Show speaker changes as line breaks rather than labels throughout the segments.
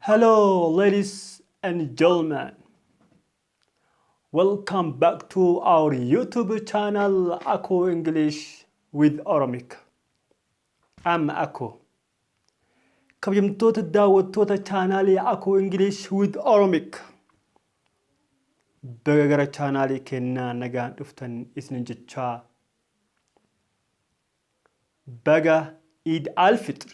Hello, ladies and gentlemen. Welcome back to our YouTube channel, Ako English with Oromic. I'm Ako. Kabajamtoota daawwattoota chaanaalii Ako English with Oromic. Baga gara chaanaalii kennaa nagaan dhuftan isinin jechaa. Baga Eid al-Fitr.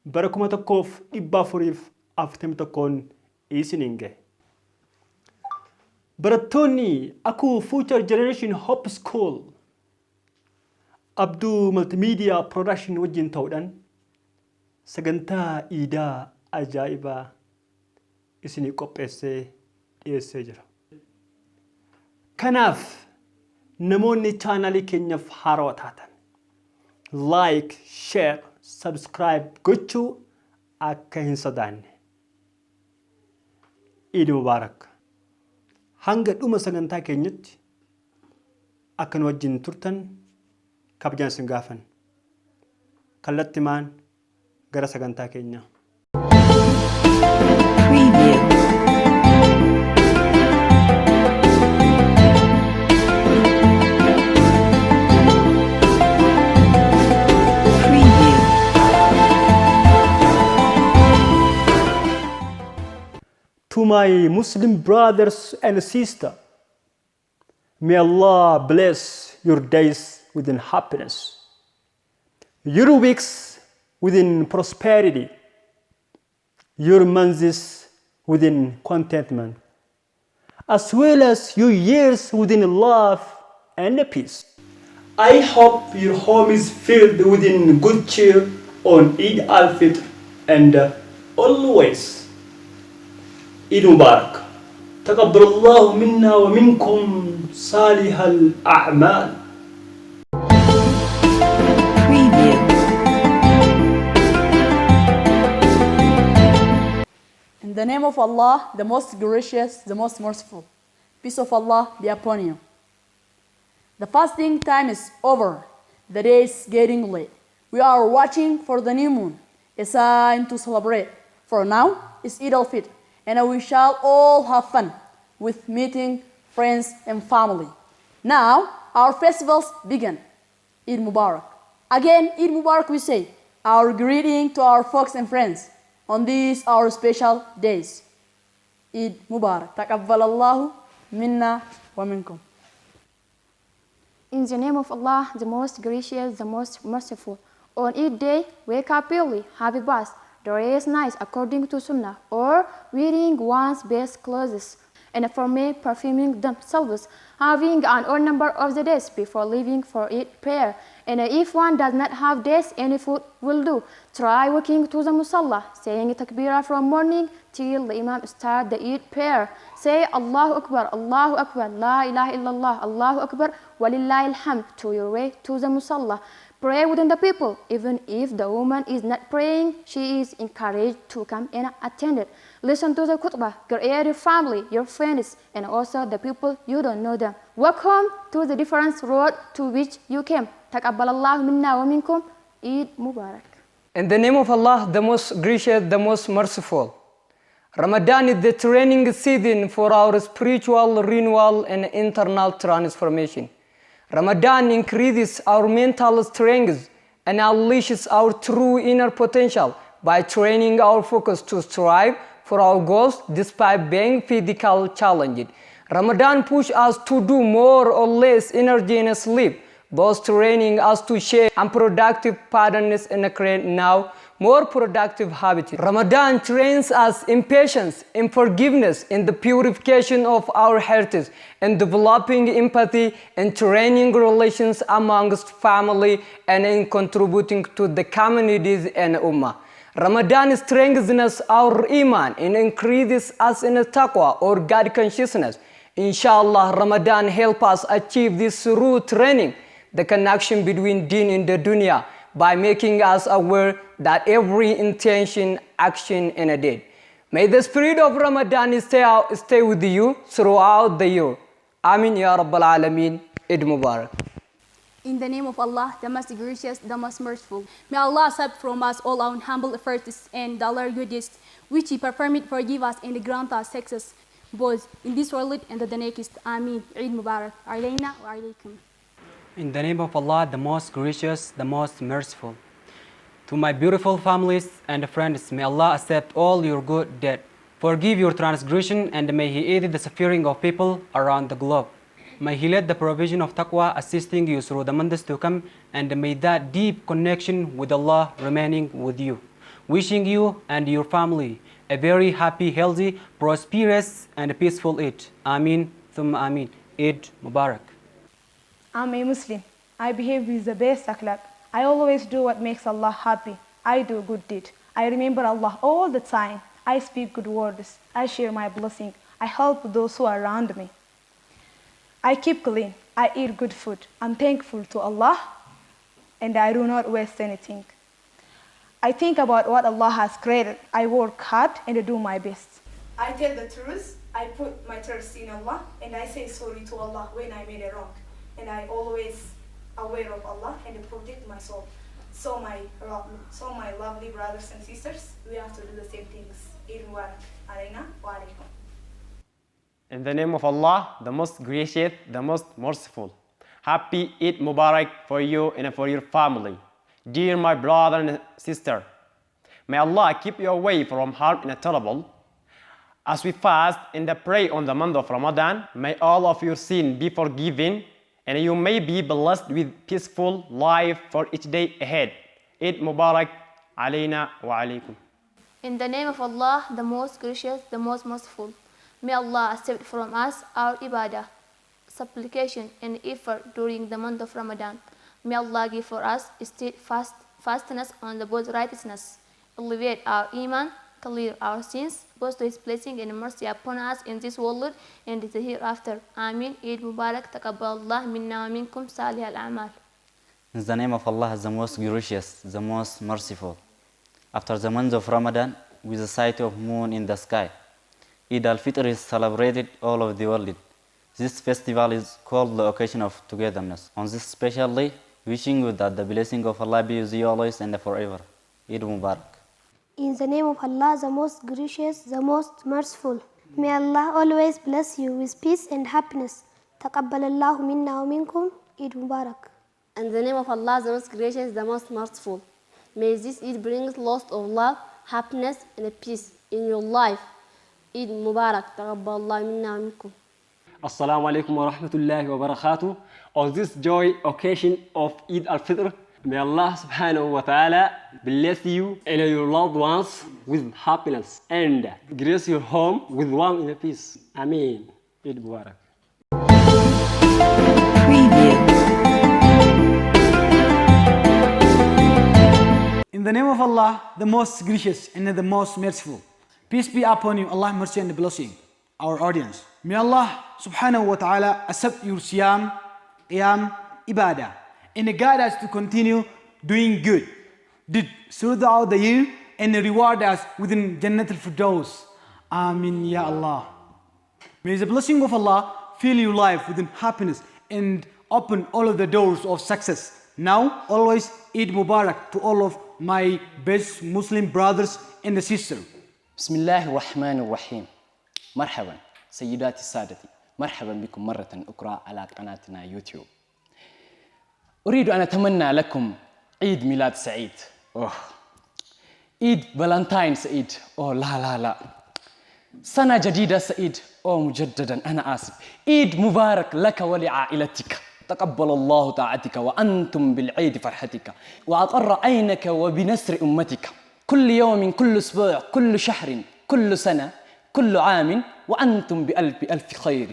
Bara 1441 isinin gahe. Barattoonni Aku Future Generation Hope School Abduu Multimedia Production wajjin ta'uudhaan sagantaa iidaa ajaa'ibaa isinii qopheessee dhiyeessee jira. Kanaaf namoonni chaanaalii keenyaaf haarawaa taatan like, share, subscribe gochuu akka hin sodaanne. Eid Mubarak. Hanga dhuma sagantaa keenyatti akka nu wajjin turtan kabajaan isin gaafan. Kallattimaan gara sagantaa keenyaa.
Preview.
To my Muslim brothers and sisters, may Allah bless your days within happiness, your weeks within prosperity, your months within contentment, as well as your years within love and peace. I hope your home is filled within good cheer on Eid al-Fitr and always Eid Mubarak. تقبل الله منا ومنكم صالح الأعمال.
Preview.
In the name of Allah, the most gracious, the most merciful. Peace of Allah be upon you. The fasting time is over. The day is getting late. We are watching for the new moon, a sign to celebrate. For now, it's Eid al-Fitr, and we shall all have fun with meeting friends and family. Now, our festivals begin. Eid Mubarak. Again, Eid Mubarak we say, our greeting to our folks and friends on these our special days. Eid Mubarak. Taqabbal Allahu minna wa minkum.
In the name of Allah, the most gracious, the most merciful. On Eid day, wake up early, have a bath, dress nice according to Sunnah, or wearing one's best clothes, and for me, perfuming themselves, having an odd number of the days before leaving for Eid prayer. And if one does not have days, any food will do. Try walking to the Musalla, saying takbirah from morning till the Imam start the Eid prayer. Say Allahu Akbar, La ilaha illallah, Allahu Akbar, Walillahi alhamd to your way to the Musalla. Pray within the people. Even if the woman is not praying, she is encouraged to come and attend it. Listen to the khutbah, greet your family, your friends, and also the people you don't know them. Welcome to the different road to which you came. Taqabbalallahu minna wa minkum. Eid Mubarak.
In the name of Allah, the most gracious, the most merciful. Ramadan is the training season for our spiritual renewal and internal transformation. Ramadan increases our mental strength and unleashes our true inner potential by training our focus to strive for our goals despite being physical challenged. Ramadan pushes us to do more or less energy in sleep, both training us to share unproductive patterns and create now more productive habits. Ramadan trains us in patience, in forgiveness, in the purification of our hearts, in developing empathy, and training relations amongst family, and in contributing to the communities and ummah. Ramadan strengthens our iman and increases us in taqwa or God consciousness. Inshallah, Ramadan helps us achieve this through training the connection between deen and the dunya, by making us aware that every intention, action, and a deed. May the spirit of Ramadan stay with you throughout the year. Amin Ya Rabbal Alameen. Eid Mubarak.
In the name of Allah, the most gracious, the most merciful. May Allah accept from us all our humble efforts and the Allah's good deeds, which He performed, forgive us and grant us success, both in this world and the next. Ameen. Eid Mubarak. Alayna wa alaykum.
In the name of Allah, the most gracious, the most merciful. To my beautiful families and friends, may Allah accept all your good deeds, forgive your transgression, and may He aid the suffering of people around the globe. May He let the provision of taqwa assisting you through the months to come, and may that deep connection with Allah remaining with you. Wishing you and your family a very happy, healthy, prosperous, and peaceful Eid. Ameen, thumma ameen. Eid Mubarak.
I'm a Muslim. I behave with the best akhlaq. I always do what makes Allah happy. I do good deed. I remember Allah all the time. I speak good words. I share my blessing. I help those who are around me. I keep clean. I eat good food. I'm thankful to Allah, and I do not waste anything. I think about what Allah has created. I work hard and I do my best. I tell the truth. I put my trust in Allah, and I say sorry to Allah when I made a wrong. And I always aware of Allah and protect my soul. So my lovely brothers and sisters, we have to do the same things. Eid Mubarak. Alayna wa alaykum.
In the name of Allah, the most gracious, the most merciful. Happy Eid Mubarak for you and for your family. Dear my brother and sister, may Allah keep you away from harm and trouble. As we fast and pray on the month of Ramadan, may all of your sin be forgiven and you may be blessed with peaceful life for each day ahead. Eid Mubarak alayna wa alaykum.
In the name of Allah, the most gracious, the most merciful. May Allah accept from us our ibadah, supplication and effort during the month of Ramadan. May Allah give for us steadfastness on the both righteousness, alleviate our iman, clear our sins, boast His blessing and mercy upon us in this world and the hereafter. Ameen. Eid Mubarak. Taqabbal Allah minna wa minkum salih al-a'mal.
In the name of Allah, the most gracious, the most merciful. After the month of Ramadan, with the sight of moon in the sky, Eid al-Fitr is celebrated all over the world. This festival is called the occasion of togetherness. On this special day, wishing you that the blessing of Allah be with you always and forever. Eid Mubarak.
In the name of Allah, the most gracious, the most merciful. May Allah always bless you with peace and happiness. Taqabbal Allahu minna wa minkum. Eid Mubarak.
In the name of Allah, the most gracious, the most merciful. May this Eid bring lots of love, happiness, and peace in your life. Eid Mubarak. Taqabbal Allah minna wa minkum.
Assalamu alaikum wa rahmatullahi wa barakatuh. On this joy occasion of Eid al-Fitr, may Allah subhanahu wa ta'ala bless you and your loved ones with happiness and grace your home with warmth and peace. Ameen. Eid Mubarak.
In the name of Allah, the most gracious and the most merciful. Peace be upon you, Allah mercy and blessing. Our audience. May Allah subhanahu wa ta'ala accept your siyam, qiyam, ibadah, and guide us to continue doing good throughout the year and reward us within Jannat al-Firdaus. Amin ya Allah. May the blessing of Allah fill your life with happiness and open all of the doors of success. Now, always Eid Mubarak to all of my best Muslim brothers and sisters.
بسم الله الرحمن الرحيم. مرحبا سيداتي سادتي، مرحبا بكم مرة أخرى على قناتنا يوتيوب. أريد أن أتمنى لكم عيد ميلاد سعيد. عيد فالنتاين سعيد. لا سنة جديدة سعيد. مجددا أنا آسف. عيد مبارك لك ولعائلتك. تقبل الله طاعتك وأنتم بالعيد فرحتك وأقر عينك وبنسر أمتك. كل يوم، كل أسبوع، كل شهر، كل سنة، كل عام وأنتم بألف خير.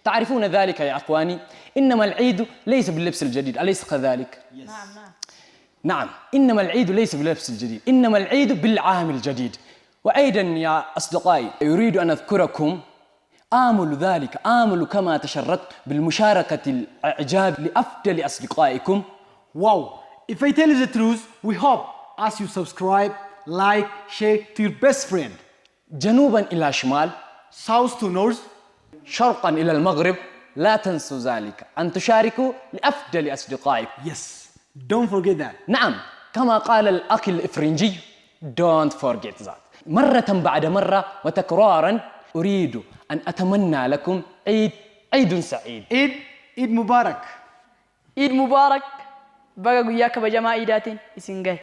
تعرفون ذلك يا أخواني، إنما العيد ليس باللبس الجديد، أليس كذلك؟ نعم، إنما العيد ليس باللبس الجديد، إنما العيد بالعام الجديد. وأيضا يا أصدقائي، أريد أن أذكركم آمل كما تشرفت بالمشاركة الإعجاب لأفضل أصدقائكم.
Wow, if I tell you the truth, we hope as you subscribe, like, share to your best friend.
جنوبا إلى شمال،
south to north,
شرقا إلى المغرب, لا تنسوا ذلك أن تشاركوا لأفضل أصدقائكم.
Yes, don't forget that.
نعم كما قال الأخ الإفرنجي don't forget that. مرة بعد مرة وتكرارا أريد أن أتمنى لكم عيد سعيد.
Eid Mubarak.
Eid Mubarak. Baga guyyaa kabajamaa iidaatiin isin gahe.